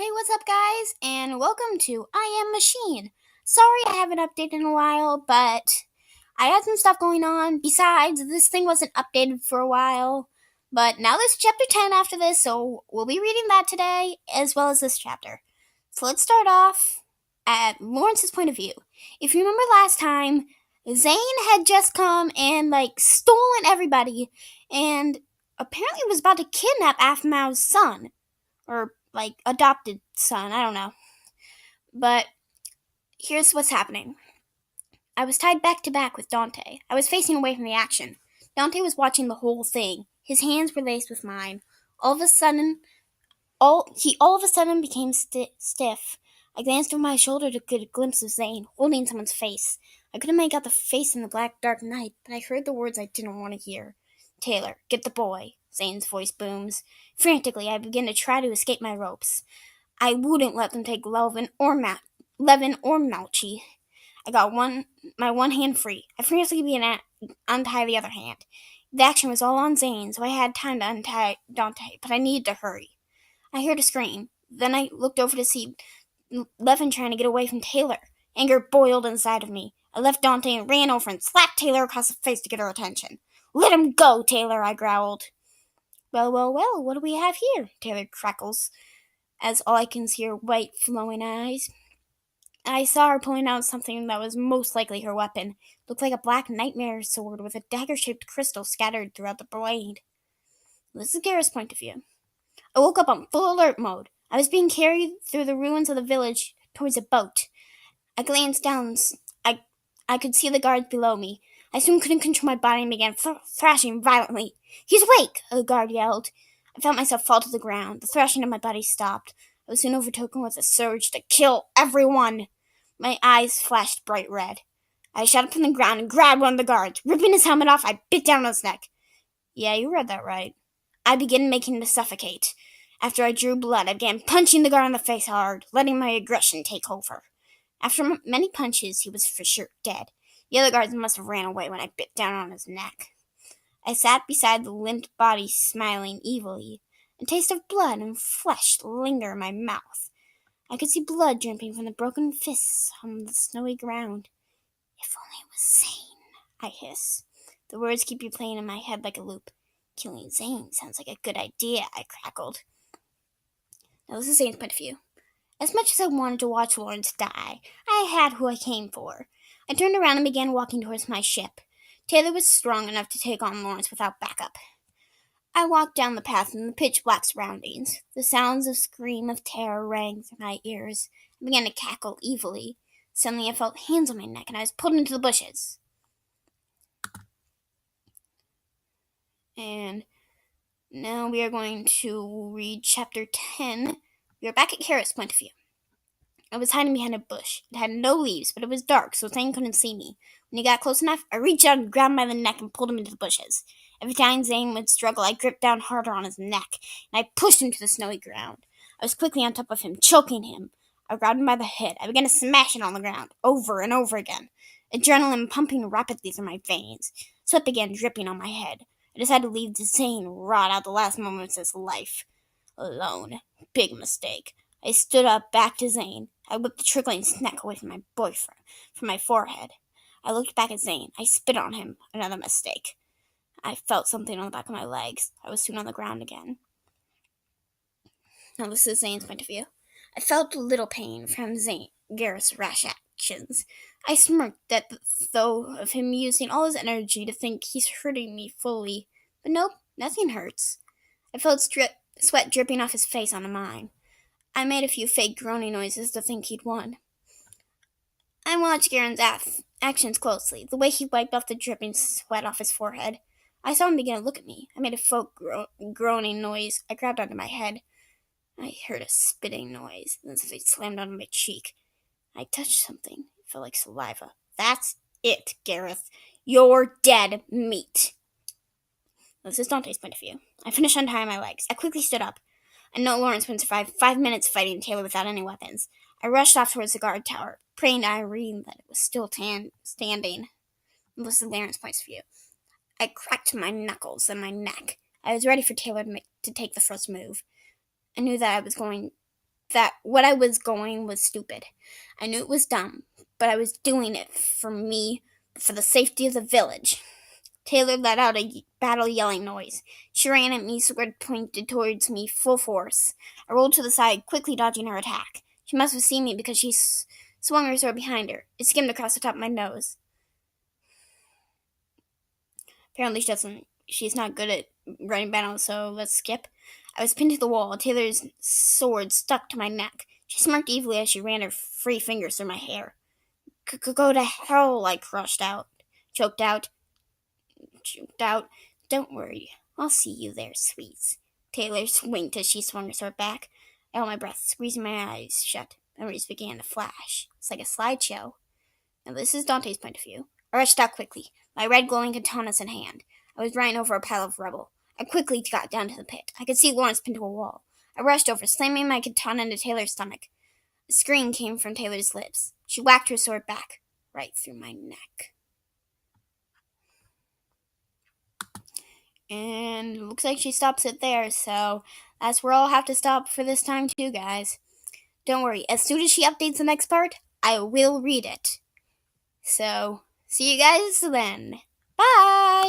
Hey, what's up, guys? And welcome to I Am Machine. Sorry I haven't updated in a while, but I had some stuff going on. Besides, this thing wasn't updated for a while. But now there's chapter 10 after this, so we'll be reading that today, as well as this chapter. So let's start off at Lawrence's point of view. If you remember last time, Zane had just come and, stolen everybody, and apparently was about to kidnap Aphmau's son. Or adopted son, I don't know. But here's what's happening. I was tied back to back with Dante. I was facing away from the action. Dante was watching the whole thing. His hands were laced with mine. All of a sudden became stiff. I glanced over my shoulder to get a glimpse of Zane, holding someone's face. I couldn't make out the face in the black, dark night, but I heard the words I didn't want to hear. "Taylor, get the boy," Zane's voice booms. Frantically, I begin to try to escape my ropes. I wouldn't let them take Levin or Melchi. I got my one hand free. I frantically began to untie the other hand. The action was all on Zane, so I had time to untie Dante, but I needed to hurry. I heard a scream. Then I looked over to see Levin trying to get away from Taylor. Anger boiled inside of me. I left Dante and ran over and slapped Taylor across the face to get her attention. "Let him go, Taylor," I growled. Well, what do we have here?" Taylor crackles, as all I can see are white, flowing eyes. I saw her pulling out something that was most likely her weapon. It looked like a black nightmare sword with a dagger-shaped crystal scattered throughout the blade. This is Gareth's point of view. I woke up on full alert mode. I was being carried through the ruins of the village towards a boat. I glanced down. I could see the guards below me. I soon couldn't control my body and began thrashing violently. "He's awake!" a guard yelled. I felt myself fall to the ground. The thrashing of my body stopped. I was soon overtaken with a surge to kill everyone. My eyes flashed bright red. I shot up from the ground and grabbed one of the guards. Ripping his helmet off, I bit down on his neck. Yeah, you read that right. I began making him to suffocate. After I drew blood, I began punching the guard in the face hard, letting my aggression take over. After many punches, he was for sure dead. The other guards must have ran away when I bit down on his neck. I sat beside the limp body, smiling evilly. A taste of blood and flesh lingered in my mouth. I could see blood dripping from the broken fists on the snowy ground. "If only it was Zane," I hiss. The words keep replaying in my head like a loop. "Killing Zane sounds like a good idea," I crackled. Now this is Zane's point of view. As much as I wanted to watch Lawrence die, I had who I came for. I turned around and began walking towards my ship. Taylor was strong enough to take on Lawrence without backup. I walked down the path in the pitch-black surroundings. The sounds of scream of terror rang through my ears. I began to cackle evilly. Suddenly I felt hands on my neck and I was pulled into the bushes. And now we are going to read chapter 10. We are back at Gareth's point of view. I was hiding behind a bush. It had no leaves, but it was dark, so Zane couldn't see me. When he got close enough, I reached out and grabbed him by the neck and pulled him into the bushes. Every time Zane would struggle, I gripped down harder on his neck, and I pushed him to the snowy ground. I was quickly on top of him, choking him. I grabbed him by the head. I began to smash it on the ground, over and over again, adrenaline pumping rapidly through my veins. Sweat began dripping on my head. I decided to leave Zane rot out the last moments of his life. Alone. Big mistake. I stood up, back to Zane. I whipped the trickling snack away from my forehead. I looked back at Zane. I spit on him. Another mistake. I felt something on the back of my legs. I was soon on the ground again. Now this is Zane's point of view. I felt little pain from Gareth's rash actions. I smirked at the thought of him using all his energy to think he's hurting me fully. But nope, nothing hurts. I felt sweat dripping off his face onto mine. I made a few fake groaning noises to think he'd won. I watched Gareth's actions closely, the way he wiped off the dripping sweat off his forehead. I saw him begin to look at me. I made a faux groaning noise. I grabbed onto my head. I heard a spitting noise, then something slammed onto my cheek. I touched something. It felt like saliva. "That's it, Gareth. You're dead meat." This is Dante's point of view. I finished untying my legs. I quickly stood up. I know Lawrence wouldn't survive 5 minutes fighting Taylor without any weapons. I rushed off towards the guard tower, praying to Irene that it was still standing. This is Lawrence's point of view. I cracked my knuckles and my neck. I was ready for Taylor to take the first move. I knew that I was going that what I was going was stupid. I knew it was dumb, but I was doing it for me, for the safety of the village. Taylor let out a battle yelling noise. She ran at me, sword pointed towards me full force. I rolled to the side, quickly dodging her attack. She must have seen me because she swung her sword behind her. It skimmed across the top of my nose. Apparently she doesn't. She's not good at running battles, so let's skip. I was pinned to the wall. Taylor's sword stuck to my neck. She smirked evilly as she ran her free fingers through my hair. Go to hell, I crushed out. Choked out. Don't worry. I'll see you there, sweets. Taylor winked as she swung her sword back. I held my breath, squeezing my eyes shut. Memories began to flash. It's like a slideshow. Now this is Dante's point of view. I rushed out quickly, my red glowing katanas in hand. I was running over a pile of rubble. I quickly got down to the pit. I could see Lawrence pinned to a wall. I rushed over, slamming my katana into Taylor's stomach. A scream came from Taylor's lips. She whacked her sword back, right through my neck. And it looks like she stops it there, so that's where I'll have to stop for this time too, guys. Don't worry, as soon as she updates the next part, I will read it. So, see you guys then. Bye!